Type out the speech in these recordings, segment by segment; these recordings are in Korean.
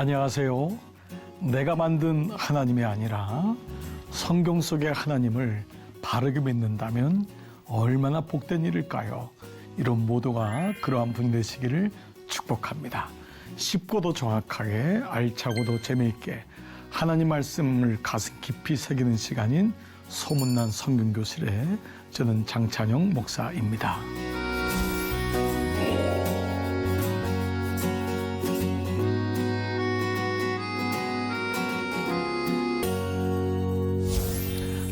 안녕하세요. 내가 만든 하나님이 아니라 성경 속의 하나님을 바르게 믿는다면 얼마나 복된 일일까요? 이런 모두가 그러한 분 되시기를 축복합니다. 쉽고도 정확하게 알차고도 재미있게 하나님 말씀을 가슴 깊이 새기는 시간인 소문난 성경교실에 저는 장찬영 목사입니다.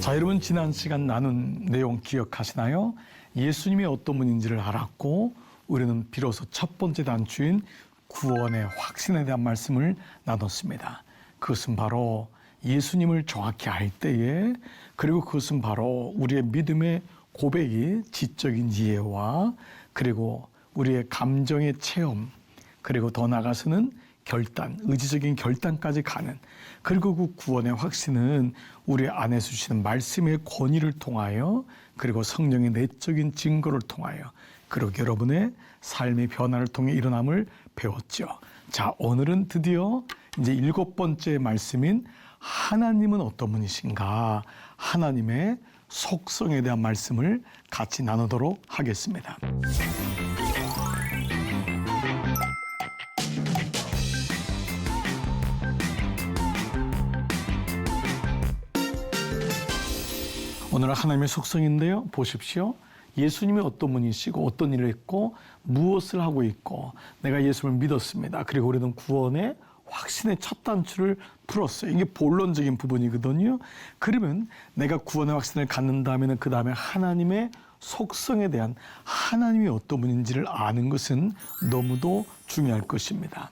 자, 여러분 지난 시간 나눈 내용 기억하시나요? 예수님이 어떤 분인지를 알았고 우리는 비로소 첫 번째 단추인 구원의 확신에 대한 말씀을 나눴습니다. 그것은 바로 예수님을 정확히 알 때에, 그리고 그것은 바로 우리의 믿음의 고백이 지적인 이해와 그리고 우리의 감정의 체험, 그리고 더 나아가서는 결단, 의지적인 결단까지 가는, 그리고 그 구원의 확신은 우리 안에서 주시는 말씀의 권위를 통하여, 그리고 성령의 내적인 증거를 통하여, 그리고 여러분의 삶의 변화를 통해 일어남을 배웠죠. 자, 오늘은 드디어 이제 7번째 말씀인 하나님은 어떤 분이신가, 하나님의 속성에 대한 말씀을 같이 나누도록 하겠습니다. 오늘은 하나님의 속성인데요. 보십시오. 예수님이 어떤 분이시고 어떤 일을 했고 무엇을 하고 있고, 내가 예수님을 믿었습니다. 그리고 우리는 구원의 확신의 첫 단추를 풀었어요. 이게 본론적인 부분이거든요. 그러면 내가 구원의 확신을 갖는다면 그 다음에 하나님의 속성에 대한, 하나님이 어떤 분인지를 아는 것은 너무도 중요할 것입니다.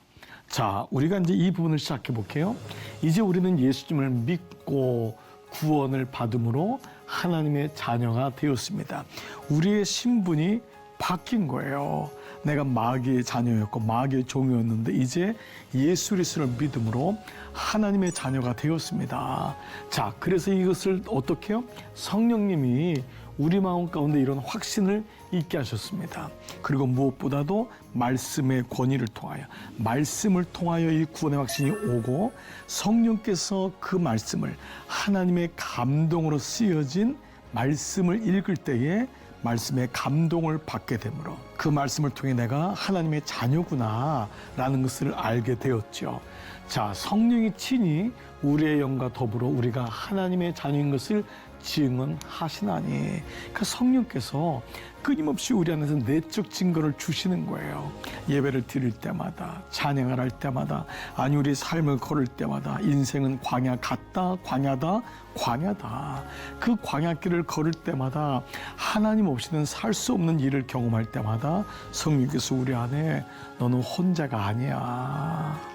자, 우리가 이제 이 부분을 시작해 볼게요. 이제 우리는 예수님을 믿고 구원을 받음으로 하나님의 자녀가 되었습니다. 우리의 신분이 바뀐 거예요. 내가 마귀의 자녀였고 마귀의 종이었는데 이제 예수 그리스도를 믿음으로 하나님의 자녀가 되었습니다. 자, 그래서 이것을 어떻게 해요? 성령님이 우리 마음 가운데 이런 확신을 있게 하셨습니다. 그리고 무엇보다도 말씀의 권위를 통하여, 말씀을 통하여 이 구원의 확신이 오고, 성령께서 그 말씀을 하나님의 감동으로 쓰여진 말씀을 읽을 때에 말씀의 감동을 받게 되므로 그 말씀을 통해 내가 하나님의 자녀구나 라는 것을 알게 되었죠. 자, 성령이 친히 우리의 영과 더불어 우리가 하나님의 자녀인 것을 증언하시나니, 그러니까 성령께서 끊임없이 우리 안에서 내적 증거를 주시는 거예요. 예배를 드릴 때마다, 찬양을 할 때마다, 아니 우리 삶을 걸을 때마다 인생은 광야 같다, 광야다, 광야다. 그 광야길을 걸을 때마다 하나님 없이는 살 수 없는 일을 경험할 때마다 성령께서 우리 안에 너는 혼자가 아니야.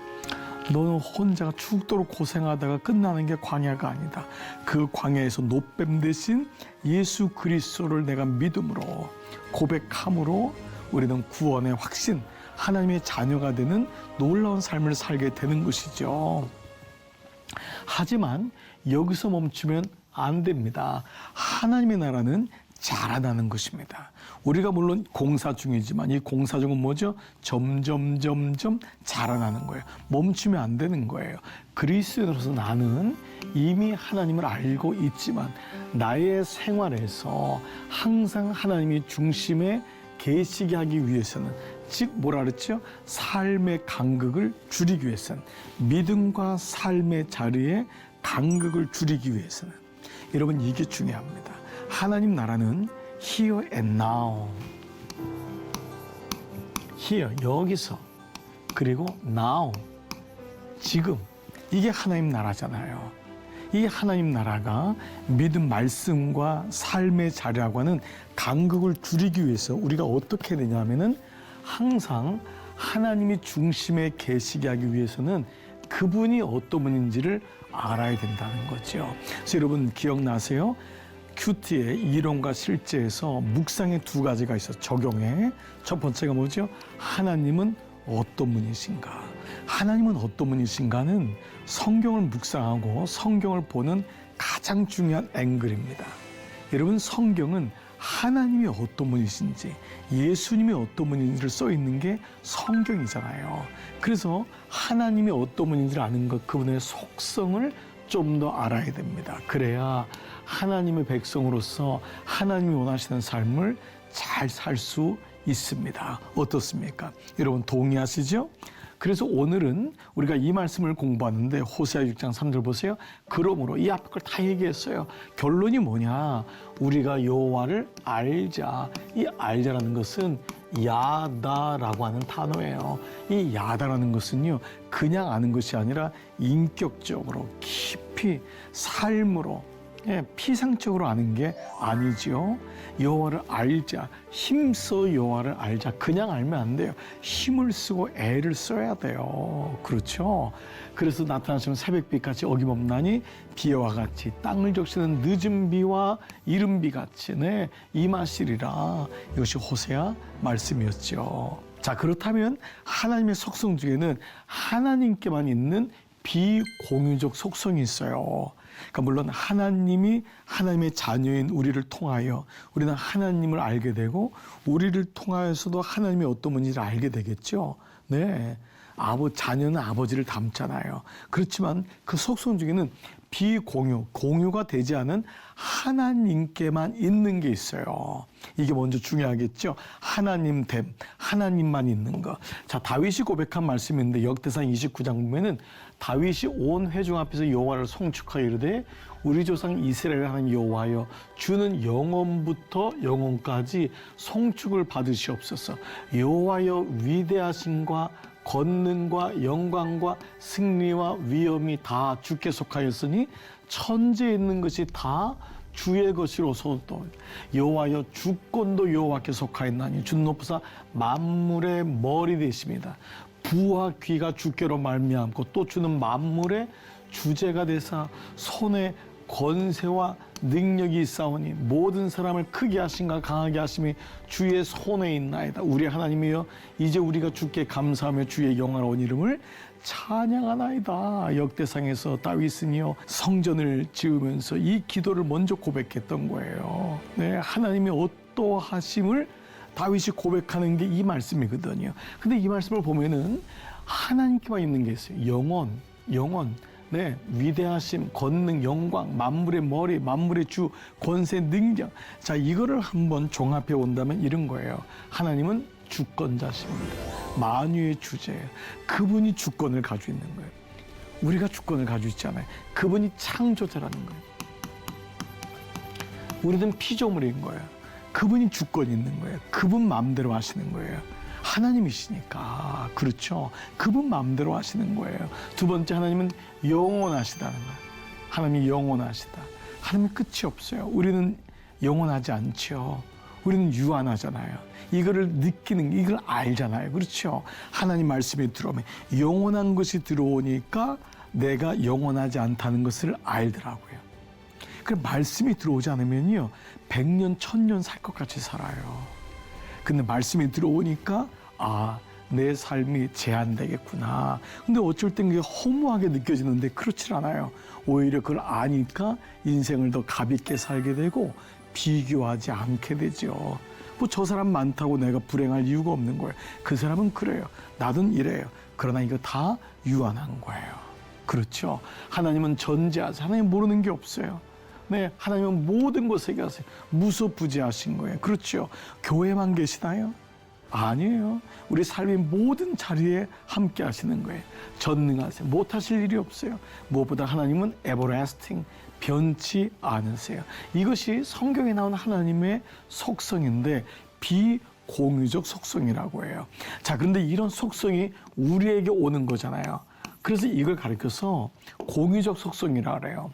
너는 혼자가 죽도록 고생하다가 끝나는 게 광야가 아니다. 그 광야에서 노뱀 대신 예수 그리스도를 내가 믿음으로 고백함으로 우리는 구원의 확신, 하나님의 자녀가 되는 놀라운 삶을 살게 되는 것이죠. 하지만 여기서 멈추면 안 됩니다. 하나님의 나라는 자라나는 것입니다. 우리가 물론 공사 중이지만 이 공사 중은 뭐죠? 점점 자라나는 거예요. 멈추면 안 되는 거예요. 그리스도인으로서 나는 이미 하나님을 알고 있지만 나의 생활에서 항상 하나님이 중심에 계시게 하기 위해서는, 즉 뭐라 그랬죠? 삶의 간극을 줄이기 위해서는, 믿음과 삶의 자리에 간극을 줄이기 위해서는, 여러분 이게 중요합니다. 하나님 나라는 here and now, here 여기서, 그리고 now 지금, 이게 하나님 나라잖아요. 이 하나님 나라가 믿음 말씀과 삶의 자리라고 하는 간극을 줄이기 위해서 우리가 어떻게 해야 되냐면은 항상 하나님이 중심에 계시게 하기 위해서는 그분이 어떤 분인지를 알아야 된다는 거죠. 그래서 여러분 기억나세요? 큐티의 이론과 실제에서 묵상의 두 가지가 있어 적용해. 첫 번째가 뭐죠? 하나님은 어떤 분이신가? 하나님은 어떤 분이신가는 성경을 묵상하고 성경을 보는 가장 중요한 앵글입니다. 여러분, 성경은 하나님이 어떤 분이신지, 예수님이 어떤 분인지를 써 있는 게 성경이잖아요. 그래서 하나님이 어떤 분인지를 아는 것, 그분의 속성을 좀 더 알아야 됩니다. 그래야 하나님의 백성으로서 하나님이 원하시는 삶을 잘 살 수 있습니다. 어떻습니까? 여러분 동의하시죠? 그래서 오늘은 우리가 이 말씀을 공부하는데 호세아 6장 3절 보세요. 그러므로 이 앞에 걸 다 얘기했어요. 결론이 뭐냐? 우리가 여호와를 알자. 이 알자라는 것은 야다라고 하는 단어예요. 이 야다라는 것은요, 그냥 아는 것이 아니라 인격적으로 깊이 삶으로, 피상적으로 아는 게 아니죠. 여호와를 알자, 힘써 여호와를 알자. 그냥 알면 안 돼요. 힘을 쓰고 애를 써야 돼요. 그렇죠? 그래서 나타나시는 새벽빛같이 어김없나니 비와 같이 땅을 적시는 늦은 비와 이른 비같이 임하시리라. 이것이 호세아 말씀이었죠. 자, 그렇다면 하나님의 속성 중에는 하나님께만 있는 비공유적 속성이 있어요. 그러니까 물론 하나님이 하나님의 자녀인 우리를 통하여 우리는 하나님을 알게 되고 우리를 통하여서도 하나님이 어떤 분인지를 알게 되겠죠. 네, 자녀는 아버지를 닮잖아요. 그렇지만 그 속성 중에는 공유가 되지 않은 하나님께만 있는 게 있어요. 이게 먼저 중요하겠죠. 하나님됨, 하나님만 있는 거. 자, 다윗이 고백한 말씀인데 역대상 29장 보면은 다윗이 온 회중 앞에서 여호와를 송축하여 이르되 우리 조상 이스라엘 하나님 여호와여 주는 영원부터 영원까지 송축을 받으시옵소서. 여호와여 위대하신과 권능과 영광과 승리와 위엄이 다 주께 속하였으니 천지에 있는 것이 다 주의 것이로소도 여호와여 주권도 여호와께 속하였나니 주는 높으사 만물의 머리 되십니다. 부와 귀가 주께로 말미암고 또 주는 만물의 주제가 되사 손에 권세와 능력이 있사오니 모든 사람을 크게 하신가 강하게 하심이 주의 손에 있나이다. 우리 하나님이여 이제 우리가 주께 감사하며 주의 영화로운 이름을 찬양하나이다. 역대상에서 다윗은요 성전을 지으면서 이 기도를 먼저 고백했던 거예요. 네, 하나님의 어떠하심을 다윗이 고백하는 게 이 말씀이거든요. 근데 이 말씀을 보면은 하나님께만 있는 게 있어요. 영원. 네, 위대하심, 권능, 영광, 만물의 머리, 만물의 주, 권세, 능력. 자, 이거를 한번 종합해 본다면 이런 거예요. 하나님은 주권자십니다. 만유의 주제예요. 그분이 주권을 가지고 있는 거예요. 우리가 주권을 가지고 있잖아요. 그분이 창조자라는 거예요. 우리는 피조물인 거예요. 그분이 주권이 있는 거예요. 그분 마음대로 하시는 거예요. 하나님이시니까. 그렇죠. 그분 마음대로 하시는 거예요. 두 번째, 하나님은 영원하시다는 거예요. 하나님이 영원하시다. 하나님은 끝이 없어요. 우리는 영원하지 않죠. 우리는 유한하잖아요. 이거를 느끼는, 이걸 알잖아요. 그렇죠. 하나님 말씀이 들어오면 영원한 것이 들어오니까 내가 영원하지 않다는 것을 알더라고요. 그 말씀이 들어오지 않으면요 100년, 1000년 살 것 같이 살아요. 근데 말씀이 들어오니까 내 삶이 제한되겠구나. 근데 어쩔 땐 그게 허무하게 느껴지는데 그렇지 않아요. 오히려 그걸 아니까 인생을 더 가볍게 살게 되고 비교하지 않게 되죠. 뭐 저 사람 많다고 내가 불행할 이유가 없는 거예요. 그 사람은 그래요. 나도 이래요. 그러나 이거 다 유한한 거예요. 그렇죠. 하나님은 전지하세요. 하나님 모르는 게 없어요. 네, 하나님은 모든 것에 계세요. 무소부지하신 거예요. 그렇죠. 교회만 계시나요? 아니에요. 우리 삶의 모든 자리에 함께 하시는 거예요. 전능하세요. 못하실 일이 없어요. 무엇보다 하나님은 everlasting, 변치 않으세요. 이것이 성경에 나온 하나님의 속성인데 비공유적 속성이라고 해요. 자, 그런데 이런 속성이 우리에게 오는 거잖아요. 그래서 이걸 가리켜서 공유적 속성이라고 그래요.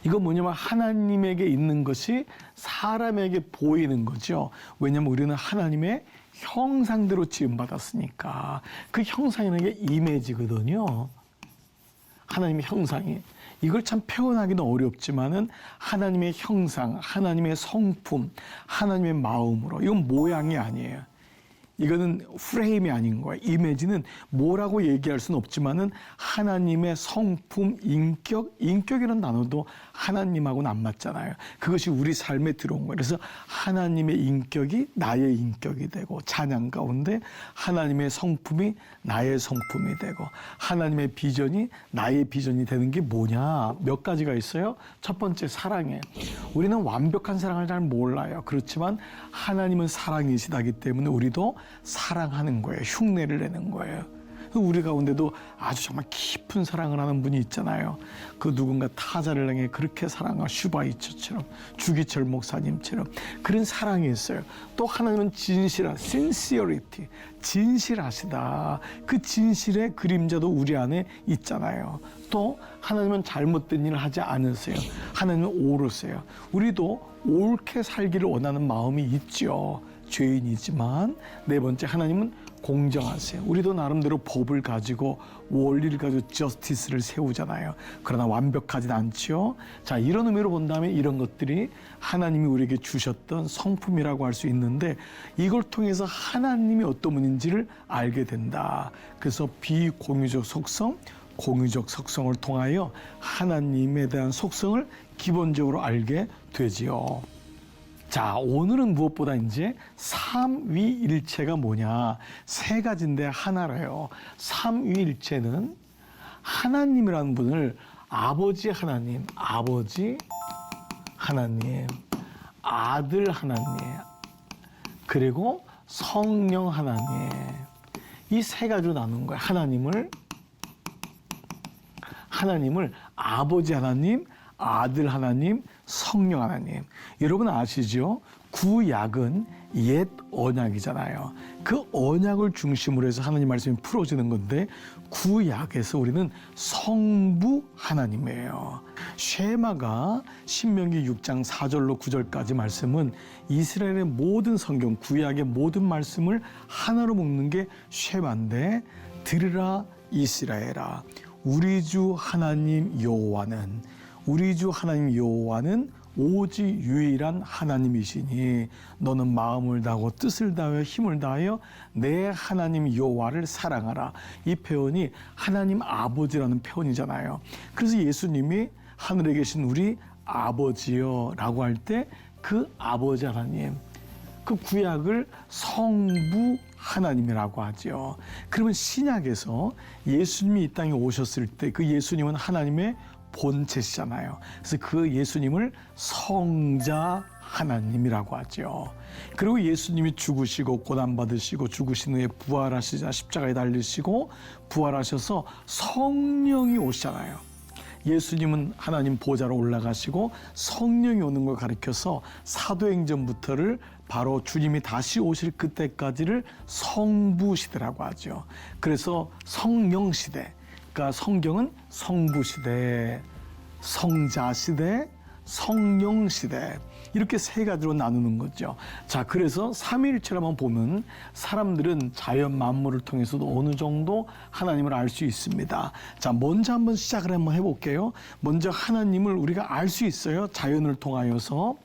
이건 뭐냐면 하나님에게 있는 것이 사람에게 보이는 거죠. 왜냐하면 우리는 하나님의 형상대로 지음받았으니까. 그 형상이라는 게 이미지거든요. 하나님의 형상이. 이걸 참 표현하기는 어렵지만은 하나님의 형상, 하나님의 성품, 하나님의 마음으로. 이건 모양이 아니에요. 이거는 프레임이 아닌 거예요. 이미지는 뭐라고 얘기할 수는 없지만은 하나님의 성품, 인격이라는 단어도 하나님하고는 안 맞잖아요. 그것이 우리 삶에 들어온 거예요. 그래서 하나님의 인격이 나의 인격이 되고, 찬양 가운데 하나님의 성품이 나의 성품이 되고, 하나님의 비전이 나의 비전이 되는 게 뭐냐? 몇 가지가 있어요. 첫 번째, 사랑이에요. 우리는 완벽한 사랑을 잘 몰라요. 그렇지만 하나님은 사랑이시다기 때문에 우리도 사랑하는 거예요. 흉내를 내는 거예요. 우리 가운데도 아주 정말 깊은 사랑을 하는 분이 있잖아요. 그 누군가 타자를 향해 그렇게 사랑한 슈바이처처럼, 주기철 목사님처럼 그런 사랑이 있어요. 또 하나님은 진실한 sincerity, 진실하시다. 그 진실의 그림자도 우리 안에 있잖아요. 또 하나님은 잘못된 일을 하지 않으세요. 하나님은 옳으세요. 우리도 옳게 살기를 원하는 마음이 있죠. 죄인이지만. 네 번째, 하나님은 공정하세요. 우리도 나름대로 법을 가지고 원리를 가지고 저스티스를 세우잖아요. 그러나 완벽하진 않죠. 자, 이런 의미로 본다면 이런 것들이 하나님이 우리에게 주셨던 성품이라고 할 수 있는데, 이걸 통해서 하나님이 어떤 분인지를 알게 된다. 그래서 비공유적 속성, 공유적 속성을 통하여 하나님에 대한 속성을 기본적으로 알게 되지요. 자, 오늘은 무엇보다 이제 삼위일체가 뭐냐, 세 가지인데 하나래요. 삼위일체는 하나님이라는 분을 아버지 하나님, 아들 하나님, 그리고 성령 하나님, 이 세 가지로 나눈 거예요. 하나님을 아버지 하나님, 아들 하나님, 성령 하나님. 여러분 아시죠? 구약은 옛 언약이잖아요. 그 언약을 중심으로 해서 하나님 말씀이 풀어지는 건데, 구약에서 우리는 성부 하나님이에요. 쉐마가 신명기 6장 4절로 9절까지 말씀은 이스라엘의 모든 성경, 구약의 모든 말씀을 하나로 묶는 게 쉐마인데, 들으라 이스라엘아, 우리 주 하나님 여호와는 오직 유일한 하나님이시니 너는 마음을 다하고 뜻을 다하여 힘을 다하여 내 하나님 여호와를 사랑하라. 이 표현이 하나님 아버지라는 표현이잖아요. 그래서 예수님이 하늘에 계신 우리 아버지여 라고 할 때 그 아버지 하나님, 그 구약을 성부 하나님이라고 하죠. 그러면 신약에서 예수님이 이 땅에 오셨을 때 그 예수님은 하나님의 본체시잖아요. 그래서 그 예수님을 성자 하나님이라고 하죠. 그리고 예수님이 죽으시고 고난받으시고 죽으신 후에 부활하시자 십자가에 달리시고 부활하셔서 성령이 오시잖아요. 예수님은 하나님 보좌로 올라가시고 성령이 오는 걸 가리켜서 사도행전부터를 바로 주님이 다시 오실 그때까지를 성부시대라고 하죠. 그래서 성령시대, 그러니까 성경은 성부시대, 성자시대, 성령시대, 이렇게 세 가지로 나누는 거죠. 자, 그래서 삼위일체를 한번 보면 사람들은 자연 만물을 통해서도 어느 정도 하나님을 알 수 있습니다. 자, 먼저 한번 시작을 한번 해볼게요. 먼저 하나님을 우리가 알 수 있어요. 자연을 통하여서.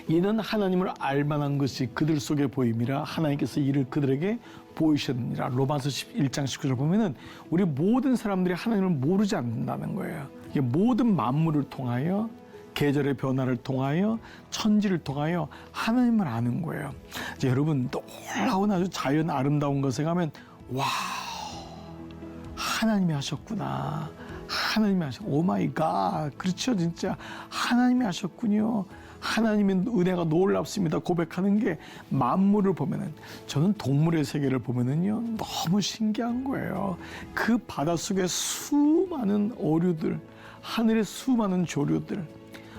이는 하나님을 알만한 것이 그들 속에 보임이라 하나님께서 이를 그들에게 보이셨느니라. 로마서 1장 19절 보면은 우리 모든 사람들이 하나님을 모르지 않는다는 거예요. 이게 모든 만물을 통하여, 계절의 변화를 통하여, 천지를 통하여 하나님을 아는 거예요. 이제 여러분, 놀라운 아주 자연 아름다운 것에 가면 와, 하나님이 하셨구나, 하나님이 오 마이 갓, 그렇죠, 진짜 하나님이 하셨군요, 하나님의 은혜가 놀랍습니다 고백하는 게, 만물을 보면은, 저는 동물의 세계를 보면은요 너무 신기한 거예요. 그 바닷속에 수많은 어류들, 하늘의 수많은 조류들,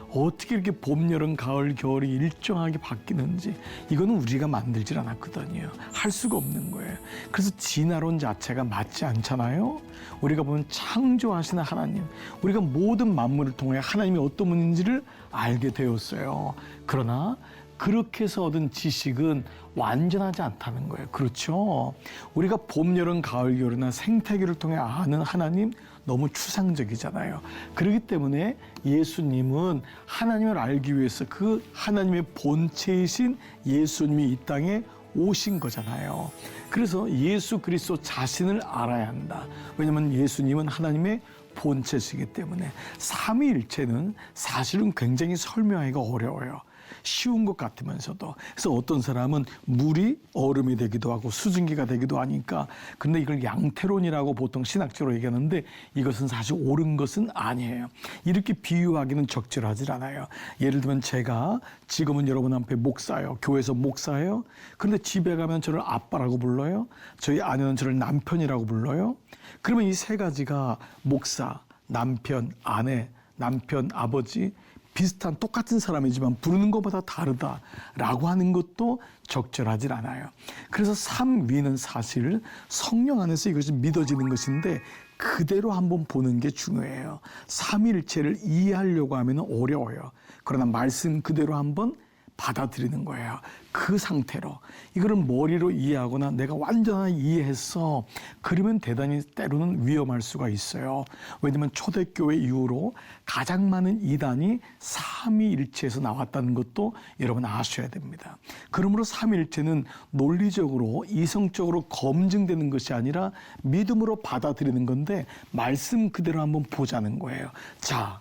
어떻게 이렇게 봄, 여름, 가을, 겨울이 일정하게 바뀌는지, 이거는 우리가 만들질 않았거든요. 할 수가 없는 거예요. 그래서 진화론 자체가 맞지 않잖아요. 우리가 보면 창조하시는 하나님, 우리가 모든 만물을 통해 하나님이 어떤 분인지를 알게 되었어요. 그러나 그렇게 해서 얻은 지식은 완전하지 않다는 거예요. 그렇죠? 우리가 봄, 여름, 가을, 겨울이나 생태계를 통해 아는 하나님, 너무 추상적이잖아요. 그렇기 때문에 예수님은 하나님을 알기 위해서 그 하나님의 본체이신 예수님이 이 땅에 오신 거잖아요. 그래서 예수 그리스도 자신을 알아야 한다. 왜냐하면 예수님은 하나님의 본체시기 때문에 삼위일체는 사실은 굉장히 설명하기가 어려워요. 쉬운 것 같으면서도. 그래서 어떤 사람은 물이 얼음이 되기도 하고 수증기가 되기도 하니까, 근데 이걸 양태론이라고 보통 신학적으로 얘기하는데 이것은 사실 옳은 것은 아니에요. 이렇게 비유하기는 적절하지 않아요. 예를 들면 제가 지금은 여러분 앞에 목사예요. 교회에서 목사예요. 그런데 집에 가면 저를 아빠라고 불러요. 저희 아내는 저를 남편이라고 불러요. 그러면 이 세 가지가 목사, 남편, 아내, 남편, 아버지, 비슷한 똑같은 사람이지만 부르는 것보다 다르다라고 하는 것도 적절하지 않아요. 그래서 삼위는 사실 성령 안에서 이것이 믿어지는 것인데 그대로 한번 보는 게 중요해요. 삼위일체를 이해하려고 하면 어려워요. 그러나 말씀 그대로 한번 받아들이는 거예요. 그 상태로. 이거를 머리로 이해하거나 내가 완전히 이해했어. 그러면 대단히 때로는 위험할 수가 있어요. 왜냐하면 초대교회 이후로 가장 많은 이단이 삼위일체에서 나왔다는 것도 여러분 아셔야 됩니다. 그러므로 삼위일체는 논리적으로 이성적으로 검증되는 것이 아니라 믿음으로 받아들이는 건데 말씀 그대로 한번 보자는 거예요. 자,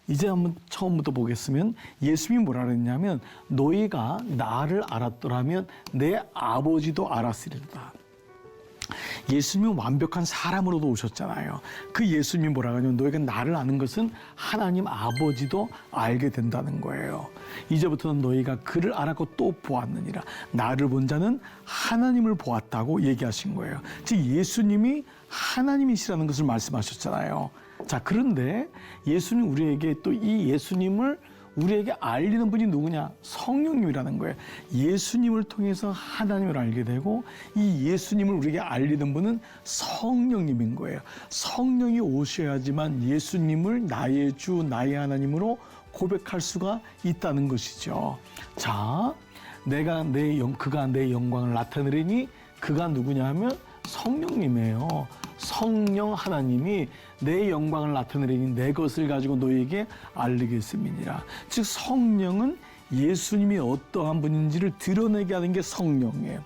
이제 한번 처음부터 보겠으면 예수님이 뭐라 그랬냐면 너희가 나를 알았더라면 내 아버지도 알았으리다. 예수님은 완벽한 사람으로도 오셨잖아요. 그 예수님이 뭐라 하냐면 너희가 나를 아는 것은 하나님 아버지도 알게 된다는 거예요. 이제부터는 너희가 그를 알았고 또 보았느니라. 나를 본 자는 하나님을 보았다고 얘기하신 거예요. 즉 예수님이 하나님이시라는 것을 말씀하셨잖아요. 자, 그런데 예수님 우리에게 또 이 예수님을 우리에게 알리는 분이 누구냐? 성령님이라는 거예요. 예수님을 통해서 하나님을 알게 되고 이 예수님을 우리에게 알리는 분은 성령님인 거예요. 성령이 오셔야지만 예수님을 나의 주, 나의 하나님으로 고백할 수가 있다는 것이죠. 자, 그가 내 영광을 나타내리니 그가 누구냐 하면 성령님이에요. 성령 하나님이 내 영광을 나타내리니 내 것을 가지고 너희에게 알리겠음이니라. 즉 성령은 예수님이 어떠한 분인지를 드러내게 하는 게 성령이에요.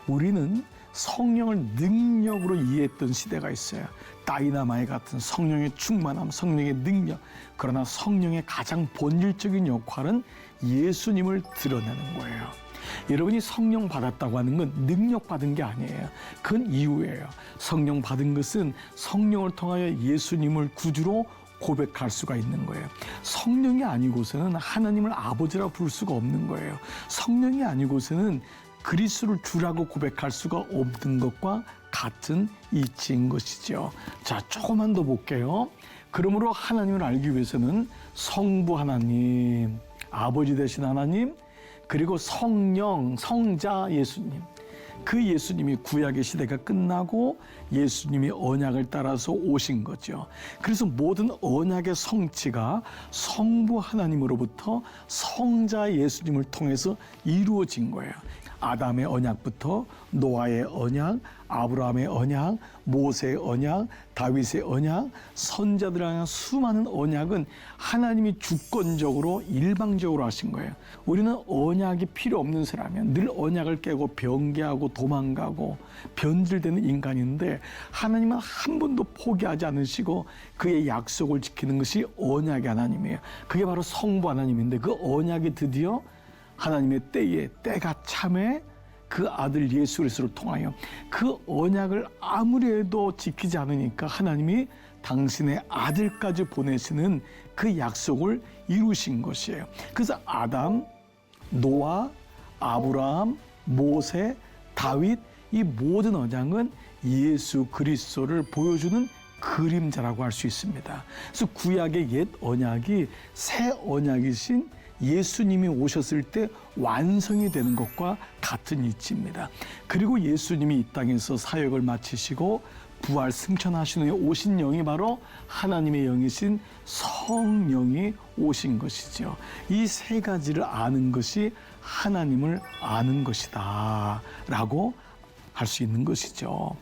우리는 성령을 능력으로 이해했던 시대가 있어요. 다이나마이트 같은 성령의 충만함, 성령의 능력. 그러나 성령의 가장 본질적인 역할은 예수님을 드러내는 거예요. 여러분이 성령 받았다고 하는 건 능력 받은 게 아니에요. 그건 이유예요. 성령 받은 것은 성령을 통하여 예수님을 구주로 고백할 수가 있는 거예요. 성령이 아니고서는 하나님을 아버지라고 부를 수가 없는 거예요. 성령이 아니고서는 그리스도를 주라고 고백할 수가 없는 것과 같은 이치인 것이죠. 자, 조금만 더 볼게요. 그러므로 하나님을 알기 위해서는 성부 하나님, 아버지 되신 하나님, 그리고 성령, 성자 예수님. 그 예수님이 구약의 시대가 끝나고 예수님이 언약을 따라서 오신 거죠. 그래서 모든 언약의 성취가 성부 하나님으로부터 성자 예수님을 통해서 이루어진 거예요. 아담의 언약부터 노아의 언약, 아브라함의 언약, 모세의 언약, 다윗의 언약, 선자들을 향한 수많은 언약은 하나님이 주권적으로 일방적으로 하신 거예요. 우리는 언약이 필요 없는 사람이야. 늘 언약을 깨고 변개하고 도망가고 변질되는 인간인데 하나님은 한 번도 포기하지 않으시고 그의 약속을 지키는 것이 언약의 하나님이에요. 그게 바로 성부 하나님인데 그 언약이 드디어 하나님의 때가 참에 그 아들 예수 그리스도를 통하여 그 언약을 아무리 해도 지키지 않으니까 하나님이 당신의 아들까지 보내시는 그 약속을 이루신 것이에요. 그래서 아담, 노아, 아브라함, 모세, 다윗 이 모든 언약은 예수 그리스도를 보여주는 그림자라고 할 수 있습니다. 그래서 구약의 옛 언약이 새 언약이신 예수님이 오셨을 때 완성이 되는 것과 같은 이치입니다. 그리고 예수님이 이 땅에서 사역을 마치시고 부활 승천하신 후에 오신 영이 바로 하나님의 영이신 성령이 오신 것이죠. 이 세 가지를 아는 것이 하나님을 아는 것이다 라고 할 수 있는 것이죠.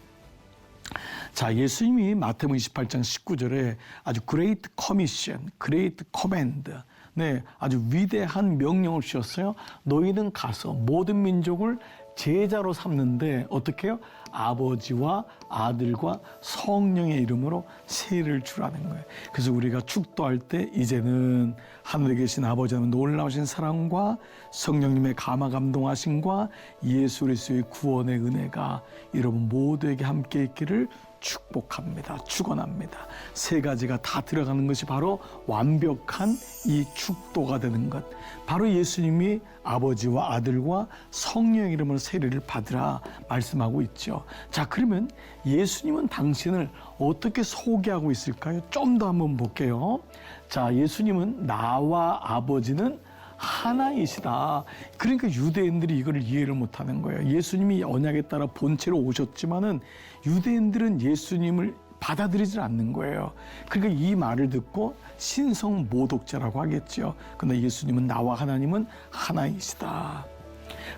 자, 예수님이 마태복음 28장 19절에 아주 그레이트 커미션, 그레이트 커맨드, 네, 아주 위대한 명령을 주셨어요. 너희는 가서 모든 민족을 제자로 삼는데 어떻게 해요? 아버지와 아들과 성령의 이름으로 세례를 주라는 거예요. 그래서 우리가 축도할 때 이제는 하늘에 계신 아버지 하나님의 놀라우신 사랑과 성령님의 감화감동하심과 예수 그리스도의 구원의 은혜가 여러분 모두에게 함께 있기를 축복합니다. 축원합니다. 세 가지가 다 들어가는 것이 바로 완벽한 이 축도가 되는 것. 바로 예수님이 아버지와 아들과 성령의 이름으로 세례를 받으라 말씀하고 있죠. 자, 그러면 예수님은 당신을 어떻게 소개하고 있을까요? 좀 더 한번 볼게요. 자, 예수님은 나와 아버지는 하나이시다. 그러니까 유대인들이 이걸 이해를 못하는 거예요. 예수님이 언약에 따라 본체로 오셨지만은 유대인들은 예수님을 받아들이질 않는 거예요. 그러니까 이 말을 듣고 신성모독자라고 하겠죠. 그런데 예수님은 나와 하나님은 하나이시다.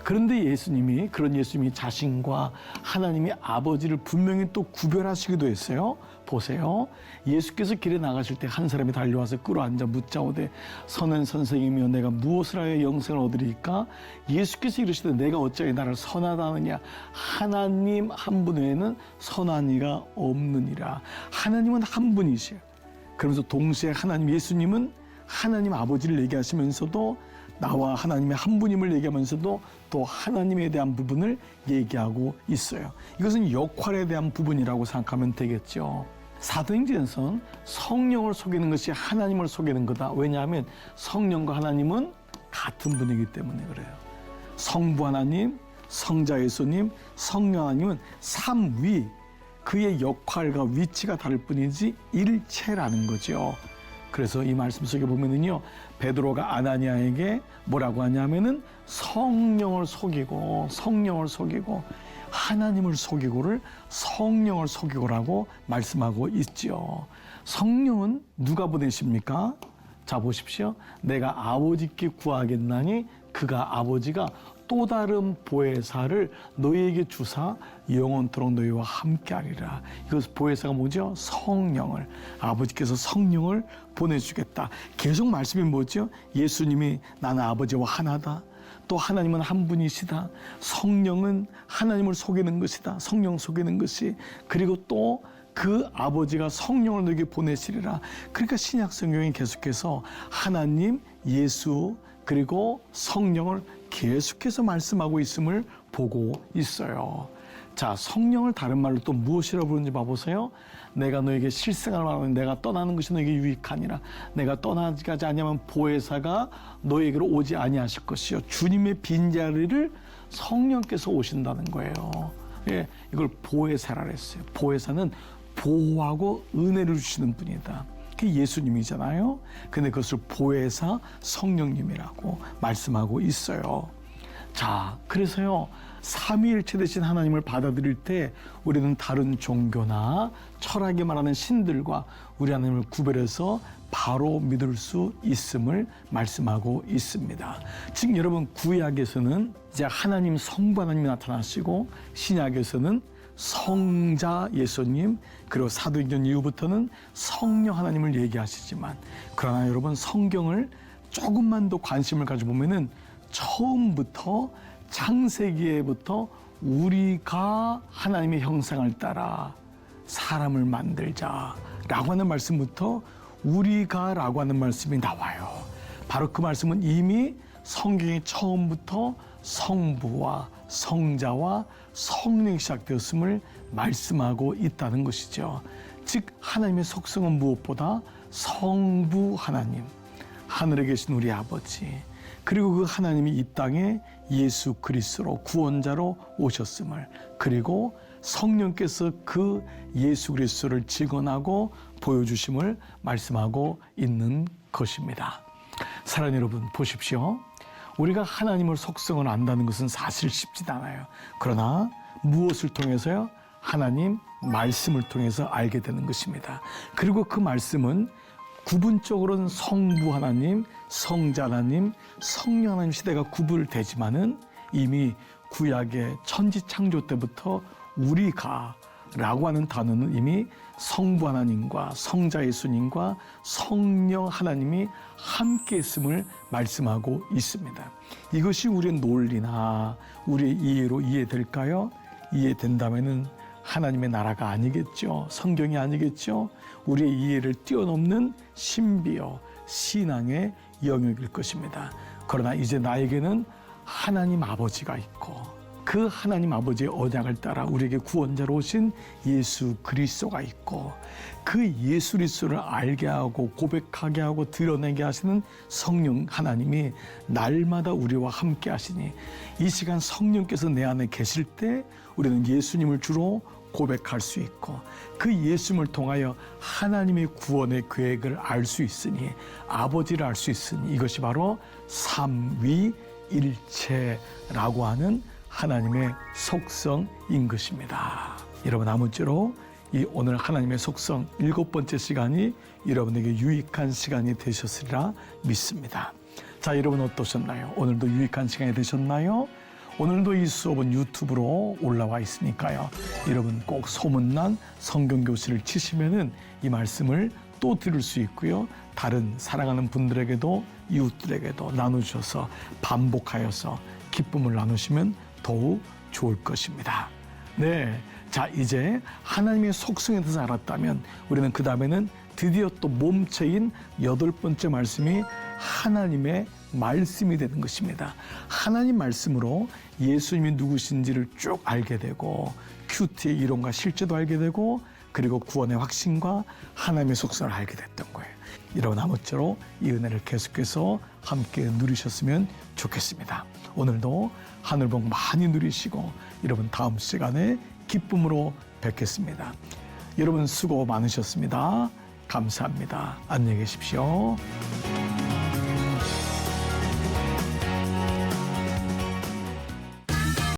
그런데 예수님이 그런 예수님이 자신과 하나님의 아버지를 분명히 또 구별하시기도 했어요. 보세요. 예수께서 길에 나가실 때 한 사람이 달려와서 끌어앉아 묻자오되 선한 선생이며 내가 무엇을 하여 영생을 얻으리까? 예수께서 이르시되 내가 어찌하여 나를 선하다 하느냐? 하나님 한 분 외에는 선한 이가 없느니라. 하나님은 한 분이시에요. 그러면서 동시에 하나님 예수님은 하나님 아버지를 얘기하시면서도 나와 하나님의 한 분임을 얘기하면서도 또 하나님에 대한 부분을 얘기하고 있어요. 이것은 역할에 대한 부분이라고 생각하면 되겠죠. 사도행전에서는 성령을 속이는 것이 하나님을 속이는 거다. 왜냐하면 성령과 하나님은 같은 분이기 때문에 그래요. 성부 하나님, 성자 예수님, 성령 하나님은 삼위, 그의 역할과 위치가 다를 뿐이지 일체라는 거죠. 그래서 이 말씀 속에 보면은요, 베드로가 아나니아에게 뭐라고 하냐면은 성령을 속이고 하나님을 속이고를 성령을 속이고라고 말씀하고 있죠. 성령은 누가 보내십니까? 자, 보십시오. 내가 아버지께 구하겠나니 그가 아버지가 또 다른 보혜사를 너희에게 주사 영원토록 너희와 함께하리라. 이것은 보혜사가 뭐죠? 성령을, 아버지께서 성령을 보내주겠다. 계속 말씀이 뭐죠? 예수님이 나는 아버지와 하나다. 또 하나님은 한 분이시다. 성령은 하나님을 속이는 것이다. 성령 속이는 것이. 그리고 또 그 아버지가 성령을 너에게 보내시리라. 그러니까 신약 성경이 계속해서 하나님, 예수, 그리고 성령을 계속해서 말씀하고 있음을 보고 있어요. 자, 성령을 다른 말로 또 무엇이라고 부르는지 봐보세요. 내가 너에게 실생활을 말하는 내가 떠나는 것이 너에게 유익하니라. 내가 떠나지 아니하면 보혜사가 너에게로 오지 아니하실 것이요. 주님의 빈자리를 성령께서 오신다는 거예요. 예, 이걸 보혜사라 했어요. 보혜사는 보호하고 은혜를 주시는 분이다. 그게 예수님이잖아요. 근데 그것을 보혜사 성령님이라고 말씀하고 있어요. 자, 그래서요, 삼위일체 되신 하나님을 받아들일 때 우리는 다른 종교나 철학이 말하는 신들과 우리 하나님을 구별해서 바로 믿을 수 있음을 말씀하고 있습니다. 즉 여러분, 구약에서는 이제 하나님 성부 하나님이 나타나시고 신약에서는 성자 예수님, 그리고 사도행전 이후부터는 성령 하나님을 얘기하시지만, 그러나 여러분 성경을 조금만 더 관심을 가져보면은 처음부터 창세기에부터 우리가 하나님의 형상을 따라 사람을 만들자라고 하는 말씀부터 우리가라고 하는 말씀이 나와요. 바로 그 말씀은 이미 성경의 처음부터 성부와 성자와 성령이 시작되었음을 말씀하고 있다는 것이죠. 즉 하나님의 속성은 무엇보다 성부 하나님, 하늘에 계신 우리 아버지, 그리고 그 하나님이 이 땅에 예수 그리스도로 구원자로 오셨음을, 그리고 성령께서 그 예수 그리스도를 증언하고 보여주심을 말씀하고 있는 것입니다. 사랑하는 여러분, 보십시오. 우리가 하나님의 속성을 안다는 것은 사실 쉽지 않아요. 그러나 무엇을 통해서요? 하나님 말씀을 통해서 알게 되는 것입니다. 그리고 그 말씀은 구분적으로는 성부 하나님, 성자 하나님, 성령 하나님 시대가 구분되지만은 이미 구약의 천지 창조 때부터 우리가 라고 하는 단어는 이미 성부 하나님과 성자 예수님과 성령 하나님이 함께 있음을 말씀하고 있습니다. 이것이 우리의 논리나 우리의 이해로 이해될까요? 이해된다면은 하나님의 나라가 아니겠죠. 성경이 아니겠죠. 우리의 이해를 뛰어넘는 신비요 신앙의 영역일 것입니다. 그러나 이제 나에게는 하나님 아버지가 있고 그 하나님 아버지의 언약을 따라 우리에게 구원자로 오신 예수 그리스도가 있고 그 예수 그리스도를 알게 하고 고백하게 하고 드러내게 하시는 성령 하나님이 날마다 우리와 함께 하시니 이 시간 성령께서 내 안에 계실 때 우리는 예수님을 주로 고백할 수 있고 그 예수님을 통하여 하나님의 구원의 계획을 알 수 있으니 아버지를 알 수 있으니 이것이 바로 삼위일체라고 하는 하나님의 속성인 것입니다. 여러분 아무쪼록 이 오늘 하나님의 속성 7번째 시간이 여러분에게 유익한 시간이 되셨으리라 믿습니다. 자, 여러분 어떠셨나요? 오늘도 유익한 시간이 되셨나요? 오늘도 이 수업은 유튜브로 올라와 있으니까요. 여러분 꼭 소문난 성경교실을 치시면은 이 말씀을 또 들을 수 있고요. 다른 사랑하는 분들에게도 이웃들에게도 나누셔서 반복하여서 기쁨을 나누시면 더욱 좋을 것입니다. 네, 자 이제 하나님의 속성에 대해서 알았다면 우리는 그 다음에는 드디어 또 몸체인 8번째 말씀이 하나님의 말씀이 되는 것입니다. 하나님 말씀으로 예수님이 누구신지를 쭉 알게 되고 큐티의 이론과 실제도 알게 되고 그리고 구원의 확신과 하나님의 속성을 알게 됐던 거예요. 여러분 아무쪼록 이 은혜를 계속해서 함께 누리셨으면 좋겠습니다. 오늘도 하늘복 많이 누리시고 여러분 다음 시간에 기쁨으로 뵙겠습니다. 여러분 수고 많으셨습니다. 감사합니다. 안녕히 계십시오.